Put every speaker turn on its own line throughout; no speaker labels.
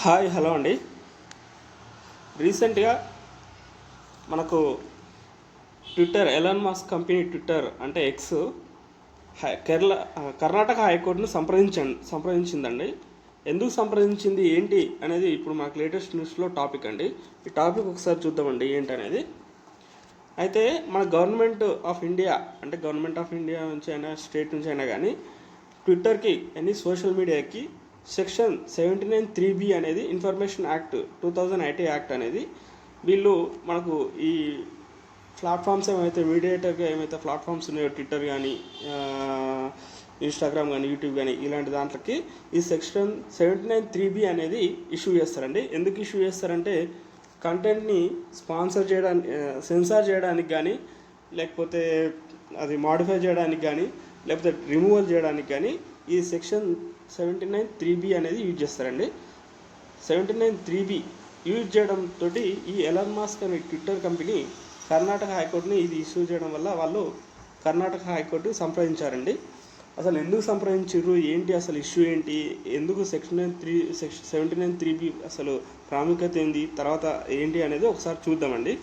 Hi hello అండి. రీసెంట్గా మనకు Twitter Elon Musk company Twitter అంటే ఎక్స్ కర్ణాటక హైకోర్టును సంప్రదించిందండి. ఎందుకు సంప్రదించింది ఏంటి అనేది ఇప్పుడు మనకు లేటెస్ట్ న్యూస్లో టాపిక్ అండి. ఈ టాపిక్ ఒకసారి చూద్దామండి ఏంటి అనేది. అయితే మన గవర్నమెంట్ ఆఫ్ ఇండియా అంటే గవర్నమెంట్ ఆఫ్ ఇండియా నుంచి అయినా స్టేట్ నుంచి అయినా కానీ ట్విట్టర్కి సోషల్ మీడియాకి సెక్షన్ 79(3)B అనేది ఇన్ఫర్మేషన్ యాక్ట్ 2008 యాక్ట్ అనేది వీళ్ళు మనకు ఈ ప్లాట్ఫామ్స్ మీడియేటర్గా ఏమైతే ప్లాట్ఫామ్స్ ఉన్నాయో ట్విట్టర్ కానీ ఇన్స్టాగ్రామ్ కానీ యూట్యూబ్ కానీ ఇలాంటి దాంట్లోకి ఈ సెక్షన్ 79(3)B అనేది ఇష్యూ చేస్తారండి. ఎందుకు ఇష్యూ చేస్తారంటే కంటెంట్ని స్పాన్సర్ చేయడానికి సెన్సార్ చేయడానికి కానీ లేకపోతే అది మాడిఫై చేయడానికి కానీ లేకపోతే రిమూవల్ చేయడానికి కానీ ఈ సెక్షన్ 79(3)B అనేది యూజ్ చేస్తారండి. 79(3)B యూజ్ చేయడంతో ఈ ఎలాన్ మస్క్ అనే ట్విట్టర్ కంపెనీ కర్ణాటక హైకోర్టుని ఇది ఇష్యూ చేయడం వల్ల వాళ్ళు కర్ణాటక హైకోర్టుని సంప్రదించారండి. అసలు ఎందుకు సంప్రదించారు, ఏంటి అసలు ఇష్యూ ఏంటి, ఎందుకు సెక్షన్ 79(3)B అసలు ప్రాముఖ్యత ఏంది, తర్వాత ఏంటి అనేది ఒకసారి చూద్దామండి.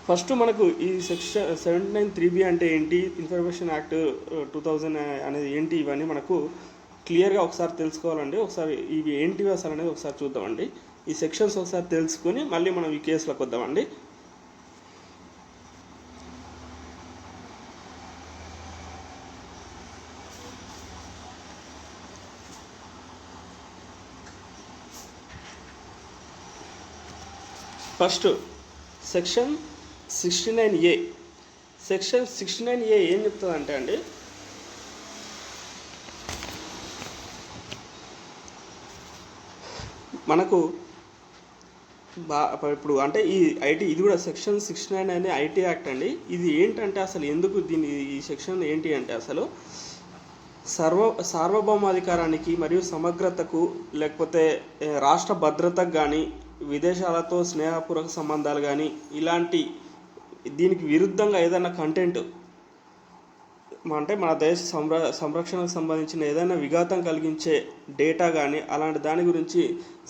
ఫస్ట్ మనకు ఈ సెక్షన్ 79(3)B అంటే ఏంటి, ఇన్ఫర్మేషన్ యాక్ట్ 2000 అనేది ఏంటి, ఇవన్నీ మనకు క్లియర్గా ఒకసారి తెలుసుకోవాలండి. ఒకసారి ఇవి ఏంటివి అసలు అనేది ఒకసారి చూద్దామండి. ఈ సెక్షన్స్ ఒకసారి తెలుసుకొని మళ్ళీ మనం ఈ కేసులోకి వద్దామండి. First section 69A. Section 69A ఏం చెప్తుందంటే అండి, మనకు ఇప్పుడు అంటే ఇది కూడా సెక్షన్ 69 అనే ఐటీ యాక్ట్ అండి. ఇది ఏంటంటే అసలు ఎందుకు ఈ సెక్షన్ ఏంటి అంటే అసలు సార్వభౌమాధికారానికి మరియు సమగ్రతకు లేకపోతే రాష్ట్ర భద్రతకు కానీ విదేశాలతో స్నేహపూర్వక సంబంధాలు కానీ ఇలాంటి దీనికి విరుద్ధంగా ఏదైనా కంటెంట్ అంటే మన దేశ సంరక్షణకు సంబంధించిన ఏదైనా విఘాతం కలిగించే డేటా కానీ అలాంటి దాని గురించి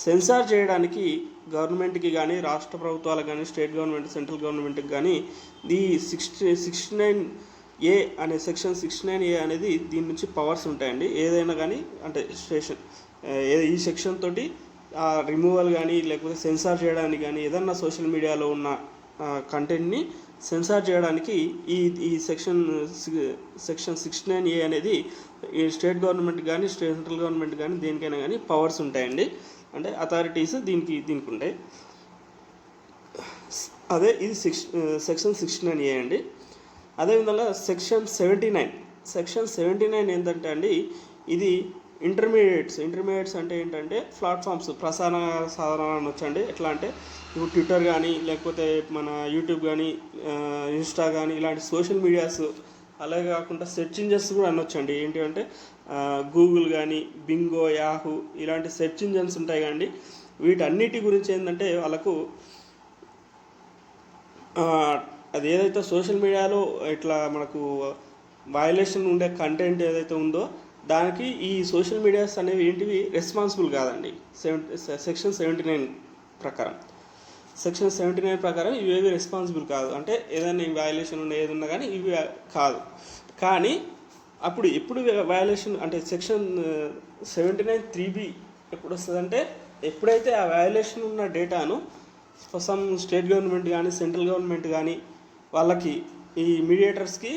సెన్సార్ చేయడానికి గవర్నమెంట్కి కానీ రాష్ట్ర ప్రభుత్వాలకు కానీ స్టేట్ గవర్నమెంట్ సెంట్రల్ గవర్నమెంట్కి కానీ ఈ 69A అనే సెక్షన్ 69A అనేది దీని నుంచి పవర్స్ ఉంటాయండి. ఏదైనా కానీ అంటే ఈ సెక్షన్ తోటి రిమూవల్ కానీ లేకపోతే సెన్సార్ చేయడానికి కానీ ఏదన్నా సోషల్ మీడియాలో ఉన్న కంటెంట్ని సెన్సార్ చేయడానికి ఈ సెక్షన్ 69A అనేది ఈ స్టేట్ గవర్నమెంట్ కానీ సెంట్రల్ గవర్నమెంట్ కానీ దేనికైనా కానీ పవర్స్ ఉంటాయండి. అంటే అథారిటీస్ దీనికి ఉంటాయి. అదే ఇది సెక్షన్ 69A అండి. అదేవిధంగా సెక్షన్ 79 ఏంటంటే అండి, ఇది ఇంటర్మీడియట్స్ అంటే ఏంటంటే ప్లాట్ఫామ్స్ ప్రసార సాధనాలు అనొచ్చండి. ఎట్లా అంటే ఇప్పుడు ట్విట్టర్ కానీ లేకపోతే మన యూట్యూబ్ కానీ ఇన్స్టా కానీ ఇలాంటి సోషల్ మీడియాస్, అలాగే కాకుండా సెర్చ్ ఇంజన్స్ కూడా అనొచ్చండి. ఏంటి అంటే గూగుల్ కానీ బింగో యాహూ ఇలాంటి సెర్చ్ ఇంజన్స్ ఉంటాయి కానీ వీటన్నిటి గురించి ఏంటంటే వాళ్ళకు అది ఏదైతే సోషల్ మీడియాలో ఇట్లా మనకు వయలేషన్ ఉండే కంటెంట్ ఏదైతే ఉందో దానికి ఈ సోషల్ మీడియాస్ అనేవి ఏంటివి రెస్పాన్సిబుల్ కాదండి. సెక్షన్ 79 ప్రకారం ఇవేవి రెస్పాన్సిబుల్ కాదు. అంటే ఏదైనా వయలేషన్ ఉండే ఏది ఉన్నా కానీ ఇవి కాదు. కానీ ఎప్పుడు వయలేషన్ అంటే సెక్షన్ 79(3)B ఎప్పుడు వస్తుందంటే ఎప్పుడైతే ఆ వయలేషన్ ఉన్న డేటాను సమ్ స్టేట్ గవర్నమెంట్ కానీ సెంట్రల్ గవర్నమెంట్ కానీ వాళ్ళకి ఈ మీడియేటర్స్కి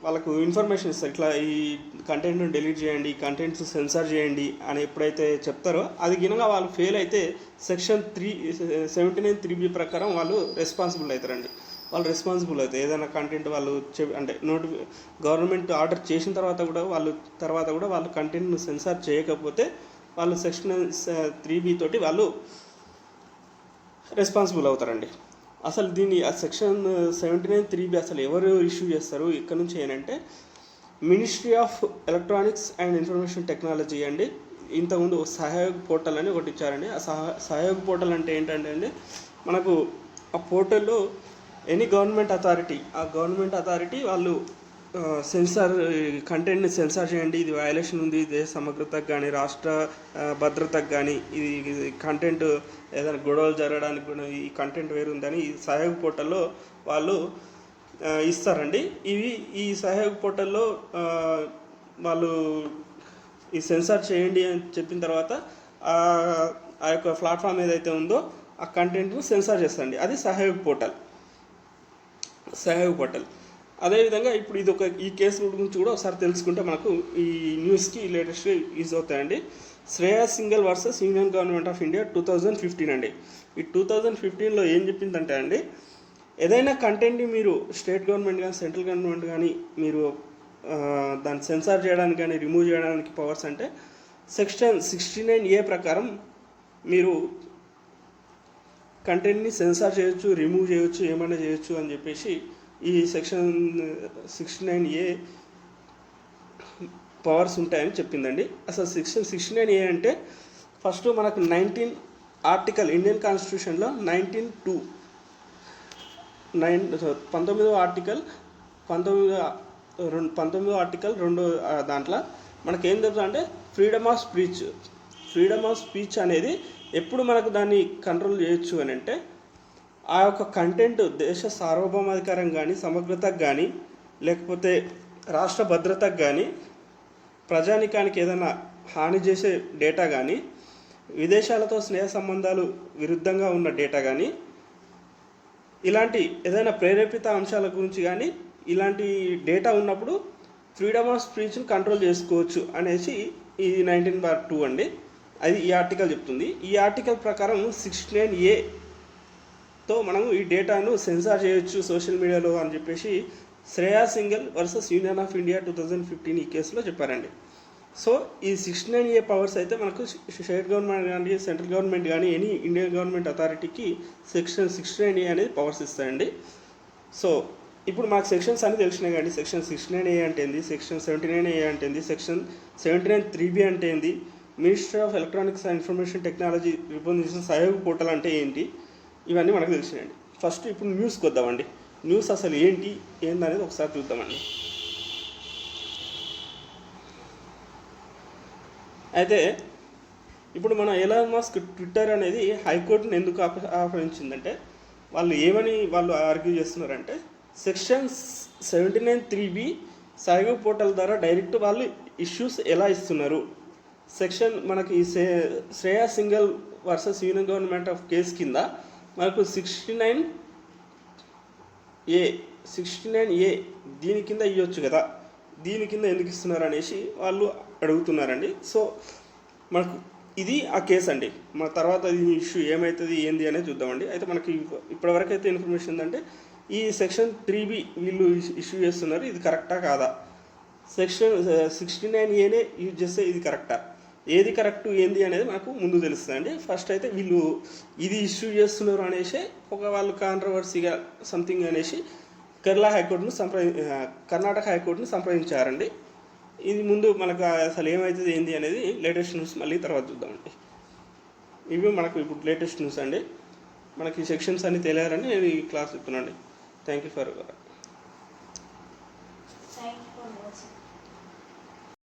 వాళ్ళకు ఇన్ఫర్మేషన్ ఇస్తారు. ఇట్లా ఈ కంటెంట్ను డిలీట్ చేయండి, కంటెంట్స్ సెన్సార్ చేయండి అని ఎప్పుడైతే చెప్తారో అది గినగా వాళ్ళు ఫెయిల్ అయితే సెక్షన్ 79(3)B ప్రకారం వాళ్ళు రెస్పాన్సిబుల్ అవుతారండి. ఏదైనా కంటెంట్ వాళ్ళు అంటే గవర్నమెంట్ ఆర్డర్ చేసిన తర్వాత కూడా వాళ్ళు కంటెంట్ను సెన్సార్ చేయకపోతే వాళ్ళు సెక్షన్ 3B తోటి వాళ్ళు రెస్పాన్సిబుల్ అవుతారండి. అసలు ఆ సెక్షన్ 79(3)B అసలు ఎవరు ఇష్యూ చేస్తారు ఇక్కడ నుంచి ఏంటంటే ministry of electronics and information technology అండి. ఇంతకుముందు సహయోగ్ పోర్టల్ అని ఒకటి ఇచ్చారండి. ఆ సహయోగ్ పోర్టల్ అంటే ఏంటంటే అండి, మనకు ఆ పోర్టల్లో ఎనీ గవర్నమెంట్ అథారిటీ వాళ్ళు సెన్సార్ కంటెంట్ని సెన్సార్ చేయండి, ఇది వయలేషన్ ఉంది, దేశ సమగ్రతకు కానీ రాష్ట్ర భద్రతకు కానీ ఇది కంటెంట్ ఏదైనా గొడవలు జరగడానికి కూడా ఈ కంటెంట్ వేరు ఉందని ఈ సహాయక పోర్టల్లో వాళ్ళు ఇస్తారండి. ఈ సహాయక పోర్టల్లో వాళ్ళు ఈ సెన్సార్ చేయండి అని చెప్పిన తర్వాత ఆ యొక్క ప్లాట్ఫామ్ ఏదైతే ఉందో ఆ కంటెంట్ను సెన్సార్ చేస్తారండి. అది సహాయక పోర్టల్. అదేవిధంగా ఇప్పుడు ఈ కేసు గురించి కూడా ఒకసారి తెలుసుకుంటే మనకు ఈ న్యూస్కి లేటెస్ట్గా యూజ్ అవుతాయండి. Shreyas Singhal versus union government of India 2015 అండి. ఈ 2015లో ఏం చెప్పిందంటే అండి, ఏదైనా కంటెంట్ని మీరు స్టేట్ గవర్నమెంట్ కానీ సెంట్రల్ గవర్నమెంట్ కానీ మీరు దాన్ని సెన్సార్ చేయడానికి కానీ రిమూవ్ చేయడానికి పవర్స్ అంటే సెక్షన్ 69A ప్రకారం మీరు కంటెంట్ని సెన్సార్ చేయొచ్చు, రిమూవ్ చేయొచ్చు, ఏమైనా చేయొచ్చు అని చెప్పేసి ఈ సెక్షన్ 69A పవర్స్ ఉంటాయని చెప్పిందండి. అసలు సెక్షన్ 69A అంటే ఫస్ట్ మనకు 19 ఆర్టికల్ ఇండియన్ కాన్స్టిట్యూషన్లో 19వ ఆర్టికల్ 19వ ఆర్టికల్ 2 దాంట్లో మనకేం తెలుసు అంటే ఫ్రీడమ్ ఆఫ్ స్పీచ్ అనేది ఎప్పుడు మనకు దాన్ని కంట్రోల్ చేయొచ్చు అని అంటే ఆ యొక్క కంటెంట్ దేశ సార్వభౌమాధికారం కానీ సమగ్రతకు కానీ లేకపోతే రాష్ట్ర భద్రతకు కానీ ప్రజానికానికి ఏదైనా హాని చేసే డేటా కానీ విదేశాలతో స్నేహ సంబంధాలు విరుద్ధంగా ఉన్న డేటా కానీ ఇలాంటి ఏదైనా ప్రేరేపిత అంశాల గురించి కానీ ఇలాంటి డేటా ఉన్నప్పుడు ఫ్రీడమ్ ఆఫ్ స్పీచ్ని కంట్రోల్ చేసుకోవచ్చు అనేసి ఈ 19/2 అండి. అది ఈ ఆర్టికల్ చెప్తుంది. ఈ ఆర్టికల్ ప్రకారం 69A మనం ఈ డేటాను సెన్సార్ చేయొచ్చు సోషల్ మీడియాలో అని చెప్పేసి Shreyas Singhal versus union of India 2015 ఈ కేసులో చెప్పారండి. సో ఈ 69A పవర్స్ అయితే మనకు స్టేట్ గవర్నమెంట్ కానీ సెంట్రల్ గవర్నమెంట్ కానీ ఎనీ ఇండియన్ గవర్నమెంట్ అథారిటీకి సెక్షన్ 69A అనేది పవర్స్ ఇస్తాయండి. సో ఇప్పుడు మనకు సెక్షన్స్ అన్ని తెలిసినాయి కానీ సెక్షన్ 69A అంటే ఏంది, సెక్షన్ 79A అంటే ఏంది, సెక్షన్ 79(3)B అంటే ఏంది, ministry of electronics and information technology రూపొందించిన సహాయక పోర్టల్ అంటే ఏంటి, ఇవన్నీ మనకు తెలిసినాయండి. ఫస్ట్ ఇప్పుడు న్యూస్కి వద్దామండి. న్యూస్ అసలు ఏందనేది ఒకసారి చూద్దామండి. అయితే ఇప్పుడు మన ఎలాన్ మస్క్ ట్విట్టర్ అనేది హైకోర్టును ఎందుకు ఆహ్వానించిందంటే వాళ్ళు ఆర్గ్యూ చేస్తున్నారంటే సెక్షన్ 79(3)B సహాయక పోర్టల్ ద్వారా డైరెక్ట్ వాళ్ళు ఇష్యూస్ ఎలా ఇస్తున్నారు, సెక్షన్ మనకి Shreyas Singhal versus union government of case కింద మనకు 69A దీని కింద ఇవ్వచ్చు కదా, దీని కింద ఎందుకు ఇస్తున్నారు అనేసి వాళ్ళు అడుగుతున్నారండి. సో మనకు ఇది ఆ కేసు అండి. మన తర్వాత ఈ ఇష్యూ ఏమవుతుంది ఏంది అనేది చూద్దామండి. అయితే మనకి ఇప్పటివరకు అయితే ఇన్ఫర్మేషన్ ఏంటంటే ఈ సెక్షన్ 3B వీళ్ళు ఇష్యూ చేస్తున్నారు, ఇది కరెక్టా కాదా, సెక్షన్ 69Aనే యూజ్ చేస్తే ఇది కరెక్టా, ఏది కరెక్టు ఏంది అనేది మనకు ముందు తెలుస్తుందండి. ఫస్ట్ అయితే వీళ్ళు ఇది ఇష్యూ చేస్తున్నారు అనేసి వాళ్ళు కాంట్రవర్సీగా సంథింగ్ అనేసి కర్ణాటక హైకోర్టును సంప్రదించారండి. ఇది ముందు మనకు అసలు ఏమవుతుంది ఏంది అనేది లేటెస్ట్ న్యూస్ మళ్ళీ తర్వాత చూద్దామండి. ఇవి మనకు ఇప్పుడు లేటెస్ట్ న్యూస్ అండి. మనకి సెక్షన్స్ అన్ని తెలియాలని నేను ఈ క్లాస్ చెప్తున్నాను. Thank you for